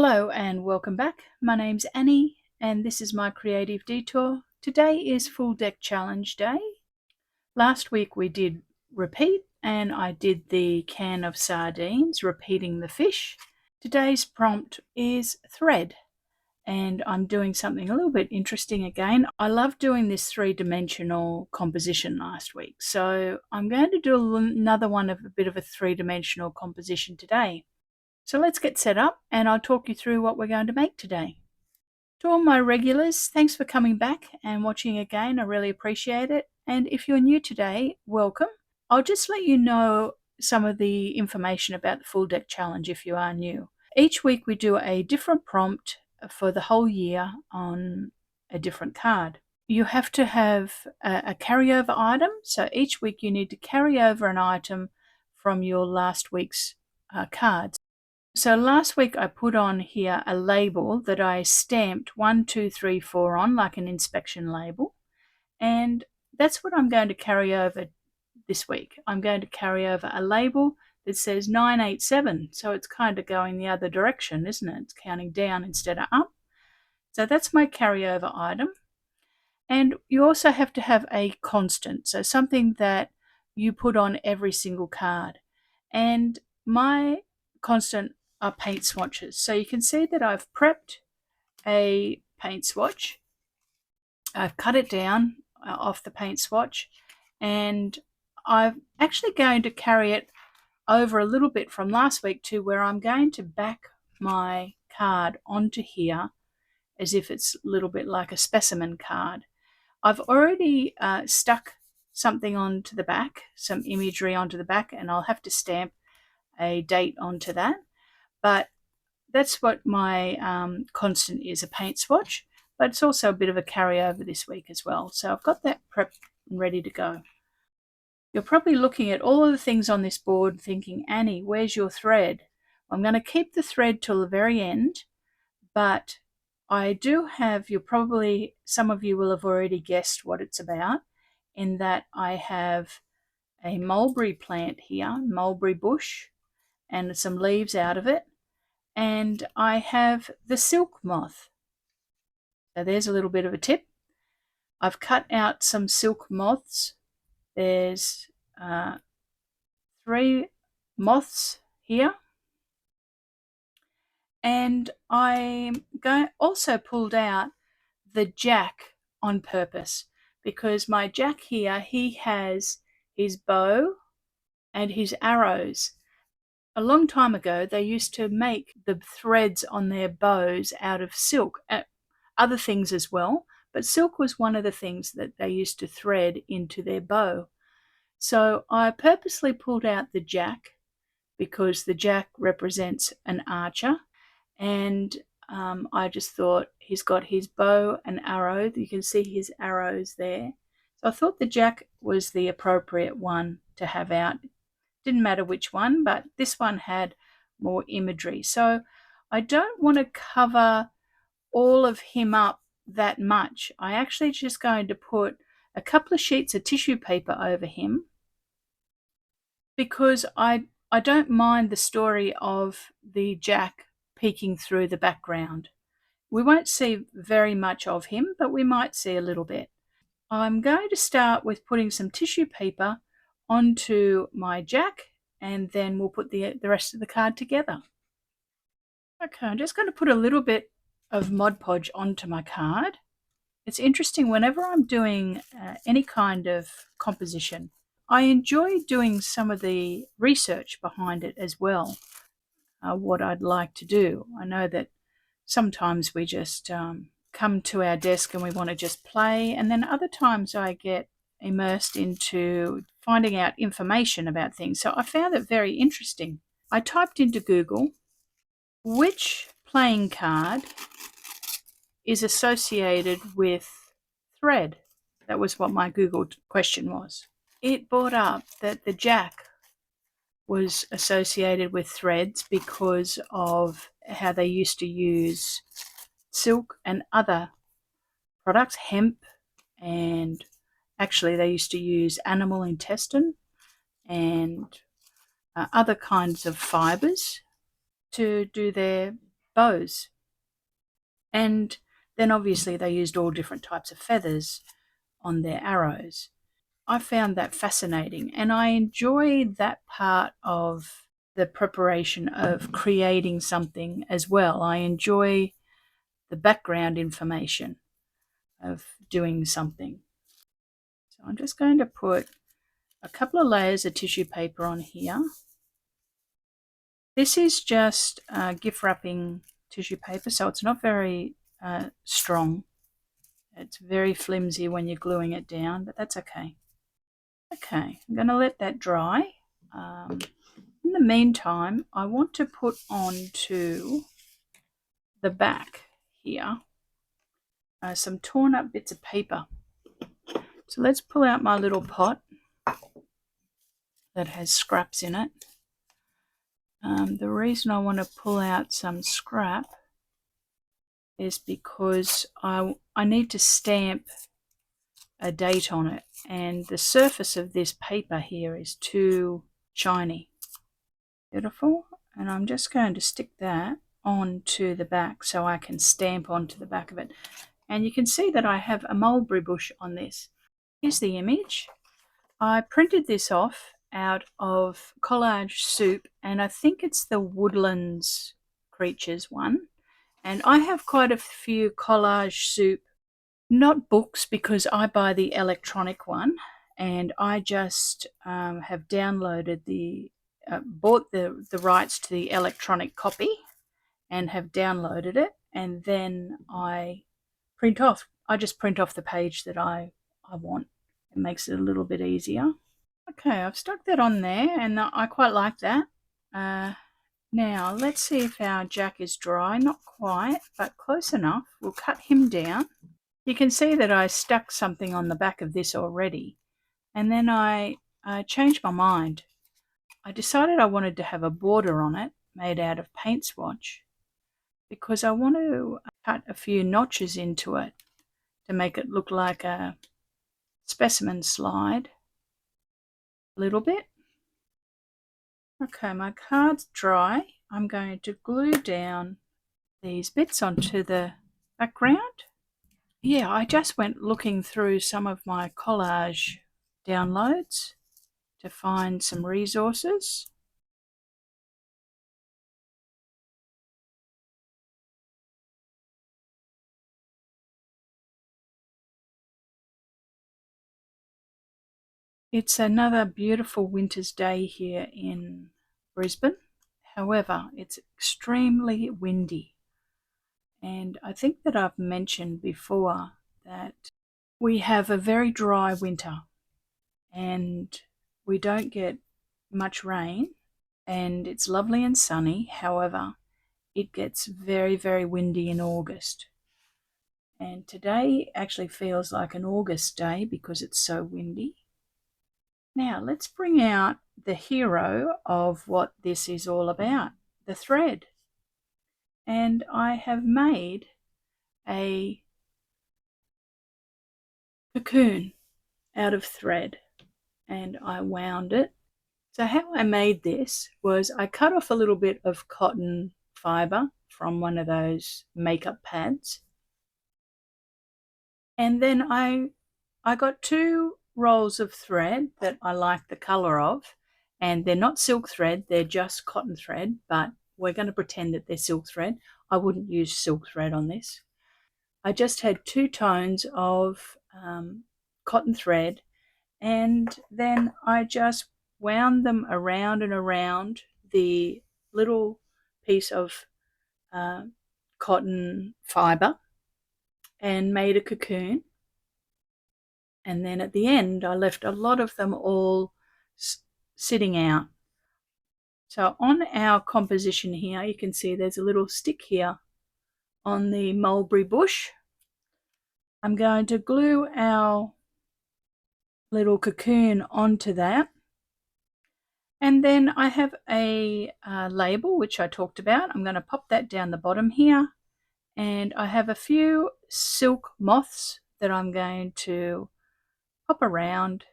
Hello and welcome back. My name's Annie and this is my creative detour. Today is full deck challenge day. Last week we did repeat and I did the can of sardines, repeating the fish. Today's prompt is thread and I'm doing something a little bit interesting again. I loved doing this three-dimensional composition last week, so I'm going to do another one of a bit of a three-dimensional composition today. So let's get set up and I'll talk you through what we're going to make today. To all my regulars, thanks for coming back and watching again. I really appreciate it. And if you're new today, welcome. I'll just let you know some of the information about the full deck challenge if you are new. Each week we do a different prompt for the whole year on a different card. You have to have a carryover item. So each week you need to carry over an item from your last week's cards. So last week I put on here a label that I stamped 1, 2, 3, 4 on, like an inspection label. And that's what I'm going to carry over this week. I'm going to carry over a label that says 987. So it's kind of going the other direction, isn't it? It's counting down instead of up. So that's my carryover item. And you also have to have a constant, so something that you put on every single card. And my constant are paint swatches. So you can see that I've prepped a paint swatch. I've cut it down off the paint swatch, and I'm actually going to carry it over a little bit from last week to where I'm going to back my card onto here as if it's a little bit like a specimen card. I've already stuck something onto the back, some imagery onto the back, and I'll have to stamp a date onto that. But that's what my constant is, a paint swatch, but it's also a bit of a carryover this week as well. So I've got that prepped and ready to go. You're probably looking at all of the things on this board thinking, Annie, where's your thread? I'm going to keep the thread till the very end, but I do have, some of you will have already guessed what it's about, in that I have a mulberry plant here, mulberry bush, and some leaves out of it. And I have the silk moth. So there's a little bit of a tip. I've cut out some silk moths. There's 3 moths here. And I'm also pulled out the jack on purpose, because my jack here, he has his bow and his arrows. A long time ago, they used to make the threads on their bows out of silk, other things as well, but silk was one of the things that they used to thread into their bow. So I purposely pulled out the jack because the jack represents an archer, and I just thought he's got his bow and arrow. You can see his arrows there. So I thought the jack was the appropriate one to have out. Didn't matter which one, but this one had more imagery. So I don't want to cover all of him up that much. I actually just going to put a couple of sheets of tissue paper over him, because I don't mind the story of the jack peeking through the background. We won't see very much of him, but we might see a little bit. I'm going to start with putting some tissue paper onto my jack, and then we'll put the rest of the card together. Okay, I'm just going to put a little bit of Mod Podge onto my card. It's interesting, whenever I'm doing any kind of composition, I enjoy doing some of the research behind it as well, what I'd like to do. I know that sometimes we just come to our desk and we want to just play, and then other times I get immersed into finding out information about things. So I found it very interesting. I typed into Google, which playing card is associated with thread? That was what my Google question was. It brought up that the jack was associated with threads because of how they used to use silk and other products, hemp, and actually they used to use animal intestine and other kinds of fibers to do their bows. And then obviously they used all different types of feathers on their arrows. I found that fascinating, and I enjoy that part of the preparation of creating something as well. I enjoy the background information of doing something. So I'm just going to put a couple of layers of tissue paper on here. This is just gift wrapping tissue paper, so it's not very strong. It's very flimsy when you're gluing it down, but that's okay. Okay, I'm going to let that dry. In the meantime, I want to put onto the back here some torn up bits of paper. So let's pull out my little pot that has scraps in it. The reason I want to pull out some scrap is because I need to stamp a date on it, and the surface of this paper here is too shiny. Beautiful. And I'm just going to stick that onto the back so I can stamp onto the back of it. And you can see that I have a mulberry bush on this. Here's the image. I printed this off out of Collage Soup, and I think it's the Woodlands Creatures one. And I have quite a few Collage Soup, not books because I buy the electronic one, and I just have downloaded bought the rights to the electronic copy and have downloaded it, and then I just print off the page that I want. It makes it a little bit easier. Okay, I've stuck that on there, and I quite like that. Now let's see if our Jack is dry. Not quite, but close enough. We'll cut him down. You can see that I stuck something on the back of this already, and then I changed my mind. I decided I wanted to have a border on it made out of paint swatch because I want to cut a few notches into it to make it look like a specimen slide a little bit. Okay, my card's dry. I'm going to glue down these bits onto the background. Yeah, I just went looking through some of my collage downloads to find some resources. It's another beautiful winter's day here in Brisbane. However, it's extremely windy. And I think that I've mentioned before that we have a very dry winter and we don't get much rain, and it's lovely and sunny. However, it gets very, very windy in August. And today actually feels like an August day because it's so windy. Now let's bring out the hero of what this is all about, the thread. And I have made a cocoon out of thread, and I wound it. So how I made this was I cut off a little bit of cotton fibre from one of those makeup pads, and then I got 2 rolls of thread that I like the colour of, and they're not silk thread, they're just cotton thread, but we're going to pretend that they're silk thread. I wouldn't use silk thread on this. I just had 2 tones of cotton thread, and then I just wound them around and around the little piece of cotton fibre and made a cocoon. And then at the end, I left a lot of them all sitting out. So on our composition here, you can see there's a little stick here on the mulberry bush. I'm going to glue our little cocoon onto that. And then I have a label, which I talked about. I'm going to pop that down the bottom here. And I have a few silk moths that I'm going to pop around.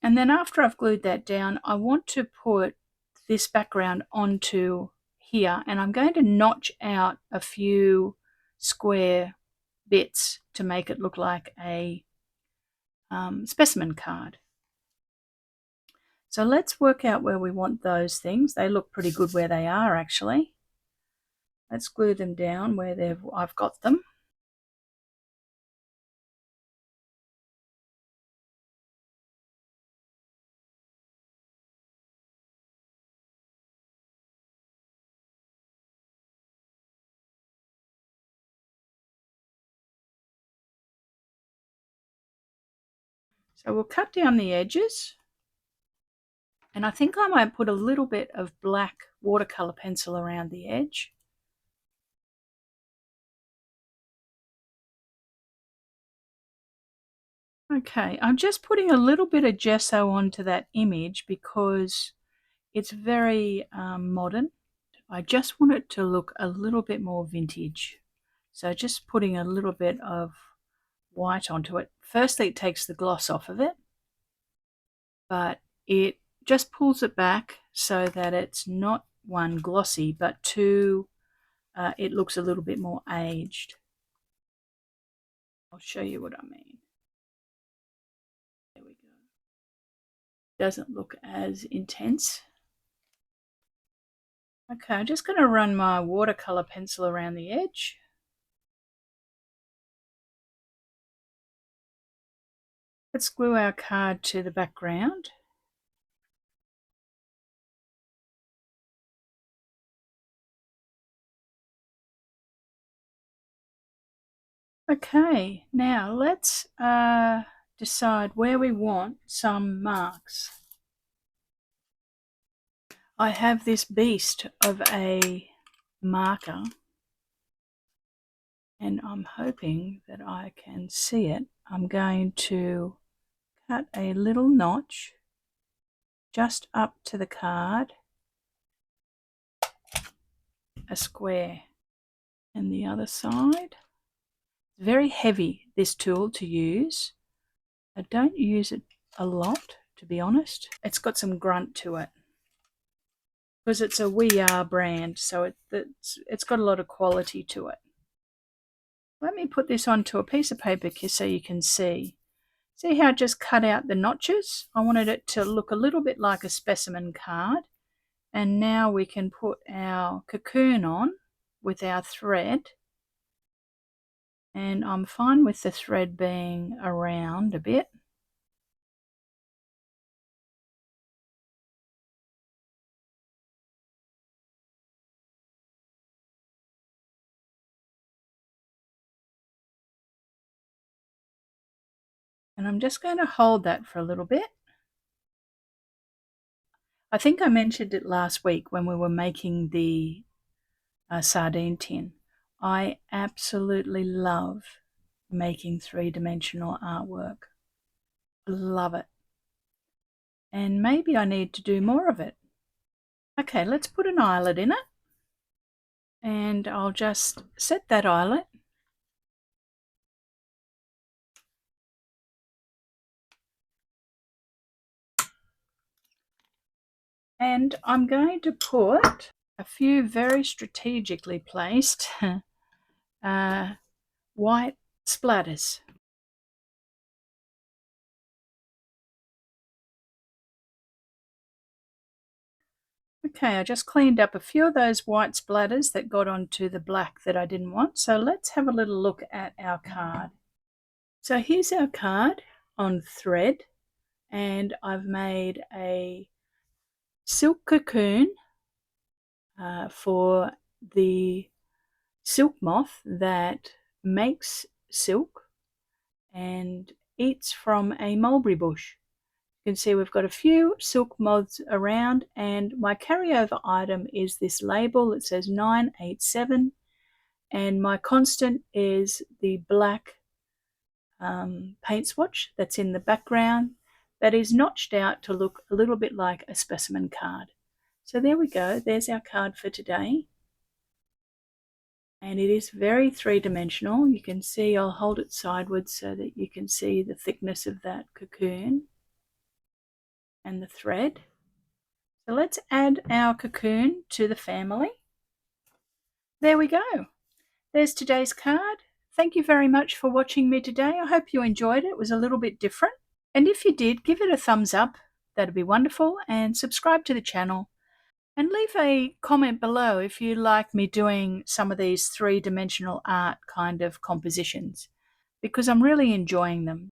And then after I've glued that down, I want to put this background onto here, and I'm going to notch out a few square bits to make it look like a specimen card. So let's work out where we want those things. They look pretty good where they are, actually. Let's glue them down where I've got them. So we'll cut down the edges. And I think I might put a little bit of black watercolor pencil around the edge. Okay, I'm just putting a little bit of gesso onto that image because it's very modern. I just want it to look a little bit more vintage. So just putting a little bit of white onto it. Firstly, it takes the gloss off of it, but it just pulls it back so that it's not, one, glossy, but two, it looks a little bit more aged. I'll show you what I mean. There we go. Doesn't look as intense. Okay, I'm just going to run my watercolor pencil around the edge. Let's glue our card to the background. Okay, now let's decide where we want some marks. I have this beast of a marker, and I'm hoping that I can see it. I'm going to cut a little notch just up to the card, a square, and the other side. Very heavy, this tool, to use. I don't use it a lot, to be honest. It's got some grunt to it because it's a We Are brand, so it's got a lot of quality to it. Let me put this onto a piece of paper so you can see. See how I just cut out the notches? I wanted it to look a little bit like a specimen card. And now we can put our cocoon on with our thread. And I'm fine with the thread being around a bit. And I'm just going to hold that for a little bit. I think I mentioned it last week when we were making the sardine tin. I absolutely love making three-dimensional artwork. Love it. And maybe I need to do more of it. Okay, let's put an eyelet in it. And I'll just set that eyelet. And I'm going to put a few very strategically placed white splatters. Okay, I just cleaned up a few of those white splatters that got onto the black that I didn't want. So let's have a little look at our card. So here's our card on thread, and I've made a silk cocoon for the silk moth that makes silk and eats from a mulberry bush. You can see we've got a few silk moths around, and my carryover item is this label that says 987, and my constant is the black paint swatch that's in the background that is notched out to look a little bit like a specimen card. So there we go, there's our card for today. And it is very three-dimensional. You can see, I'll hold it sideways so that you can see the thickness of that cocoon and the thread. So let's add our cocoon to the family. There we go. There's today's card. Thank you very much for watching me today. I hope you enjoyed it. It was a little bit different. And if you did, give it a thumbs up. That'd be wonderful. And subscribe to the channel. And leave a comment below if you like me doing some of these three-dimensional art kind of compositions, because I'm really enjoying them.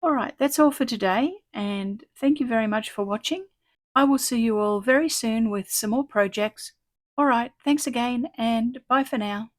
All right, that's all for today, and thank you very much for watching. I will see you all very soon with some more projects. All right, thanks again, and bye for now.